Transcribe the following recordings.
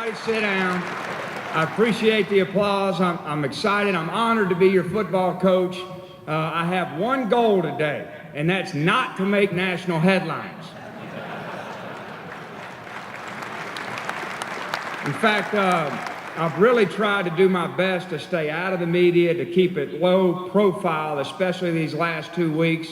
Everybody sit down. I appreciate the applause. I'm excited. I'm honored to be your football coach. I have one goal today, and that's not to make national headlines. In fact, I've really tried to do my best to stay out of the media, to keep it low profile, especially these last 2 weeks.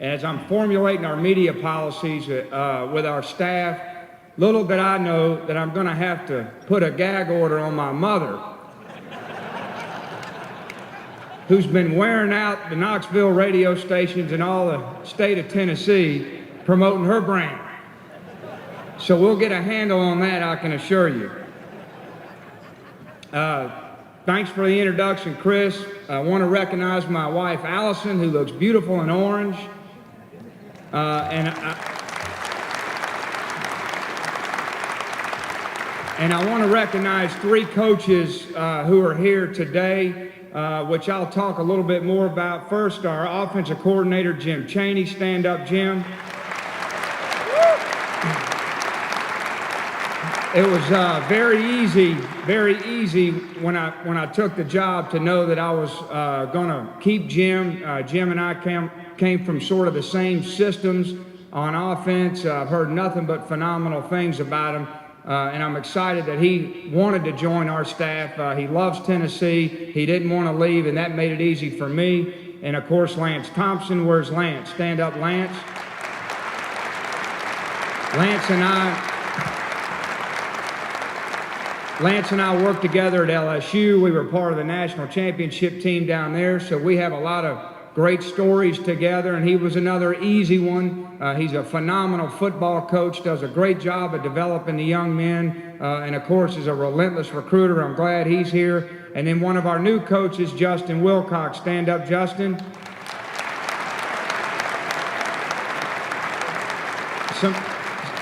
As I'm formulating our media policies with our staff, little did I know that I'm going to have to put a gag order on my mother, who's been wearing out the Knoxville radio stations and all the state of Tennessee promoting her brand. So we'll get a handle on that, I can assure you. Thanks for the introduction, Chris. I want to recognize my wife, Allison, who looks beautiful in orange. And I want to recognize 3 coaches who are here today, which I'll talk a little bit more about. First, our offensive coordinator, Jim Chaney. Stand up, Jim. It was very easy when I took the job to know that I was going to keep Jim. Jim and I came from sort of the same systems on offense. I've heard nothing but phenomenal things about him, and I'm excited that he wanted to join our staff. He loves Tennessee. He didn't want to leave, and that made it easy for me. And of course, Lance Thompson. Where's Lance? Stand up, Lance. Lance and I worked together at LSU. We were part of the national championship team down there, so we have a lot of great stories together, and he was another easy one. He's a phenomenal football coach, does a great job of developing the young men, and of course is a relentless recruiter. I'm glad he's here. And then one of our new coaches, Justin Wilcox. Stand up, Justin.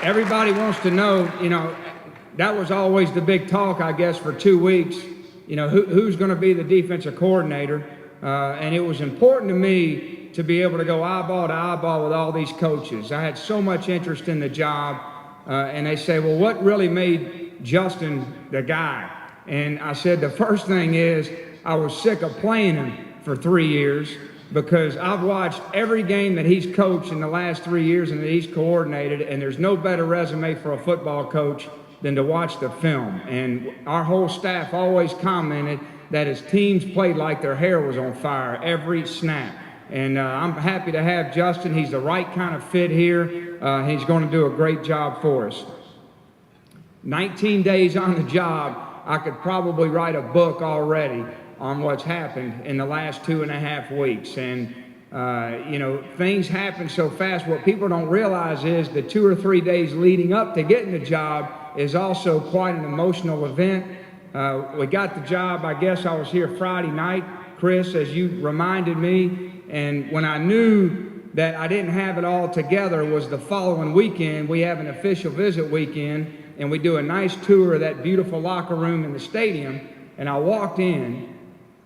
Everybody wants to know, that was always the big talk, I guess, for 2 weeks. Who's going to be the defensive coordinator? And it was important to me to be able to go eyeball to eyeball with all these coaches. I had so much interest in the job, and they say, well, what really made Justin the guy? And I said, the first thing is I was sick of playing him for 3 years, because I've watched every game that he's coached in the last 3 years and that he's coordinated, and there's no better resume for a football coach than to watch the film. And our whole staff always commented that his teams played like their hair was on fire every snap. And I'm happy to have Justin. He's the right kind of fit here. He's going to do a great job for us. 19 days on the job, I could probably write a book already on what's happened in the last 2.5 weeks. And things happen so fast. What people don't realize is the 2 or 3 days leading up to getting the job is also quite an emotional event. We got the job, I guess I was here Friday night, Chris, as you reminded me, and when I knew that I didn't have it all together was the following weekend. We have an official visit weekend, and we do a nice tour of that beautiful locker room in the stadium, and I walked in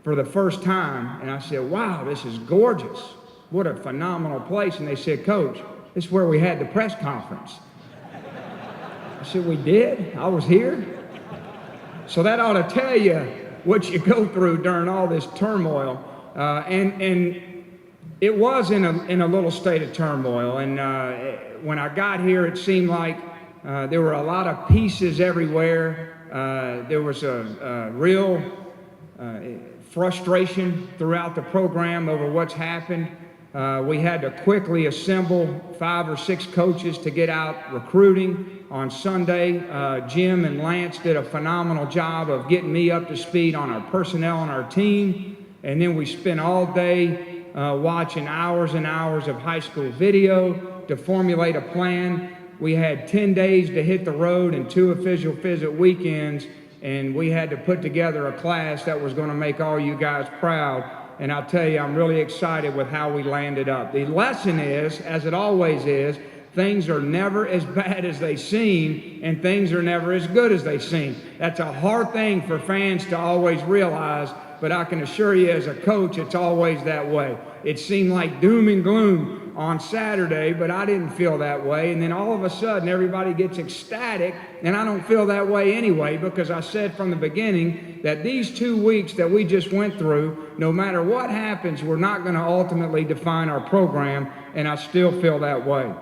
for the first time, and I said, wow, this is gorgeous. What a phenomenal place. And they said, Coach, this is where we had the press conference. I said, we did? I was here? So that ought to tell you what you go through during all this turmoil. And it was in a little state of turmoil. And when I got here, it seemed like there were a lot of pieces everywhere. There was a real frustration throughout the program over what's happened. We had to quickly assemble 5 or 6 coaches to get out recruiting. On Sunday, Jim and Lance did a phenomenal job of getting me up to speed on our personnel on our team. And then we spent all day watching hours and hours of high school video to formulate a plan. We had 10 days to hit the road and 2 official visit weekends, and we had to put together a class that was going to make all you guys proud. And I'll tell you, I'm really excited with how we landed up. The lesson is, as it always is, things are never as bad as they seem, and things are never as good as they seem. That's a hard thing for fans to always realize, but I can assure you as a coach, it's always that way. It seemed like doom and gloom on Saturday, but I didn't feel that way. And then all of a sudden, everybody gets ecstatic, and I don't feel that way anyway, because I said from the beginning that these 2 weeks that we just went through, no matter what happens, we're not going to ultimately define our program, and I still feel that way.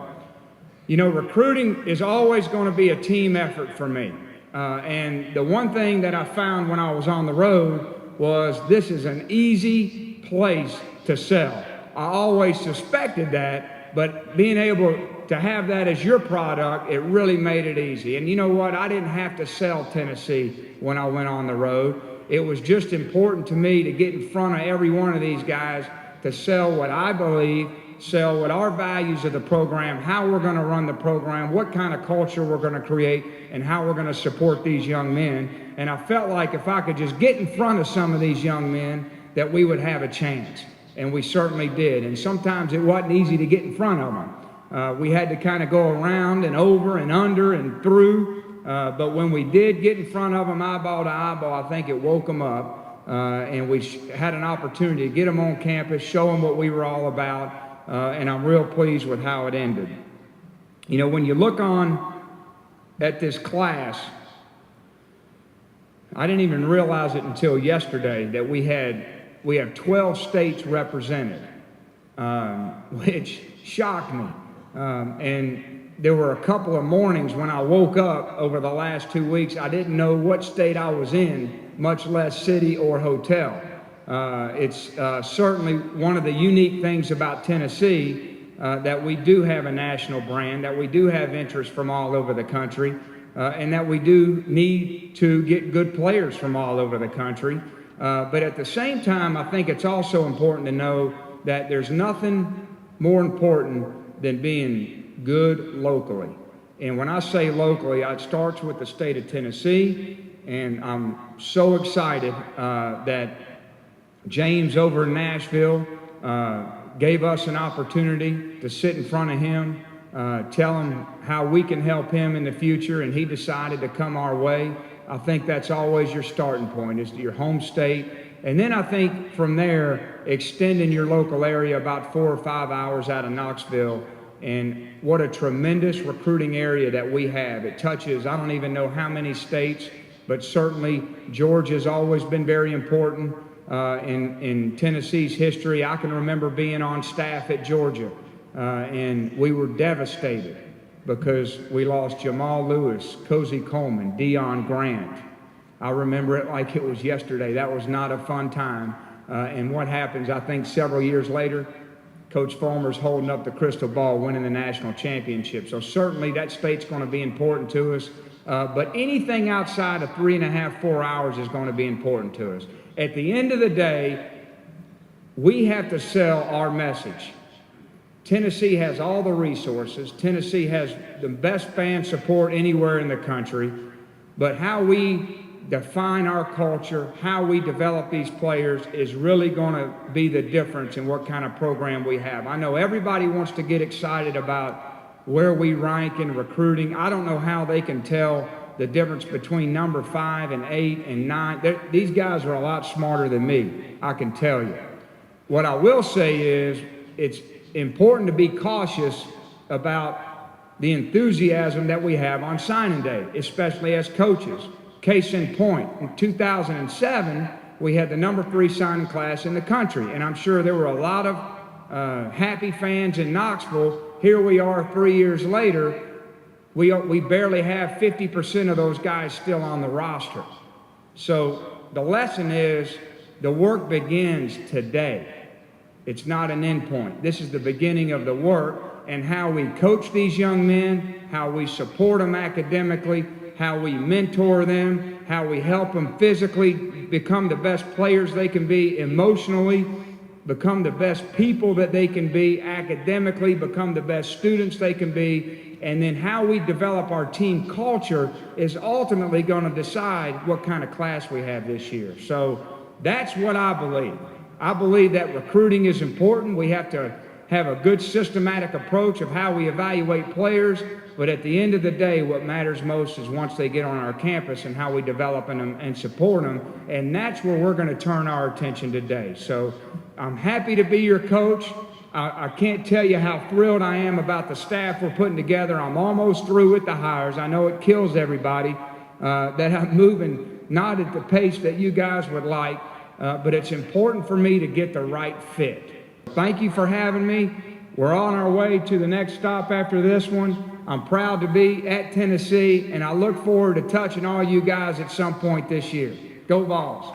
You know, recruiting is always going to be a team effort for me. And the one thing that I found when I was on the road was this is an easy place to sell. I always suspected that, but being able to have that as your product, it really made it easy. And you know what? I didn't have to sell Tennessee when I went on the road. It was just important to me to get in front of every one of these guys to sell what I believe, sell what our values of the program, how we're going to run the program, what kind of culture we're going to create, and how we're going to support these young men. And I felt like if I could just get in front of some of these young men, that we would have a chance. And we certainly did. And sometimes it wasn't easy to get in front of them. We had to kind of go around and over and under and through. But when we did get in front of them eyeball to eyeball, I think it woke them up. And we had an opportunity to get them on campus, show them what we were all about. And I'm real pleased with how it ended. You know, when you look on at this class, I didn't even realize it until yesterday that we have 12 states represented, which shocked me. And there were a couple of mornings when I woke up over the last 2 weeks, I didn't know what state I was in, much less city or hotel. It's certainly one of the unique things about Tennessee, that we do have a national brand, that we do have interest from all over the country, and that we do need to get good players from all over the country. But at the same time, I think it's also important to know that there's nothing more important than being good locally. And when I say locally, it starts with the state of Tennessee, and I'm so excited that James over in Nashville gave us an opportunity to sit in front of him, tell him how we can help him in the future, and he decided to come our way. I think that's always your starting point, is your home state. And then I think from there, extending your local area about 4 or 5 hours out of Knoxville. And what a tremendous recruiting area that we have. It touches, I don't even know how many states, but certainly Georgia's always been very important in Tennessee's history. I can remember being on staff at Georgia, and we were devastated because we lost Jamal Lewis, Cozy Coleman, Deion Grant. I remember it like it was yesterday. That was not a fun time. And what happens, I think several years later, Coach Fulmer's holding up the crystal ball, winning the national championship. So certainly that state's going to be important to us. But anything outside of 3.5, 4 hours is going to be important to us. At the end of the day, we have to sell our message. Tennessee has all the resources. Tennessee has the best fan support anywhere in the country. But how we define our culture, how we develop these players is really going to be the difference in what kind of program we have. I know everybody wants to get excited about where we rank in recruiting. I don't know how they can tell the difference between number 5 and 8 and 9. These guys are a lot smarter than me, I can tell you. What I will say is it's important to be cautious about the enthusiasm that we have on signing day, especially as coaches. Case in point, in 2007, we had the number 3 signing class in the country, and I'm sure there were a lot of happy fans in Knoxville. Here we are 3 years later, we barely have 50% of those guys still on the roster. So the lesson is the work begins today. It's not an end point. This is the beginning of the work, and how we coach these young men, how we support them academically, how we mentor them, how we help them physically become the best players they can be, emotionally become the best people that they can be, academically become the best students they can be, and then how we develop our team culture is ultimately going to decide what kind of class we have this year. So that's what I believe. I believe that recruiting is important. We have to have a good systematic approach of how we evaluate players, but at the end of the day, what matters most is once they get on our campus and how we develop them and support them, and that's where we're going to turn our attention today. So I'm happy to be your coach. I can't tell you how thrilled I am about the staff we're putting together. I'm almost through with the hires. I know it kills everybody that I'm moving not at the pace that you guys would like, but it's important for me to get the right fit. Thank you for having me. We're on our way to the next stop after this one. I'm proud to be at Tennessee, and I look forward to touching all you guys at some point this year. Go Vols.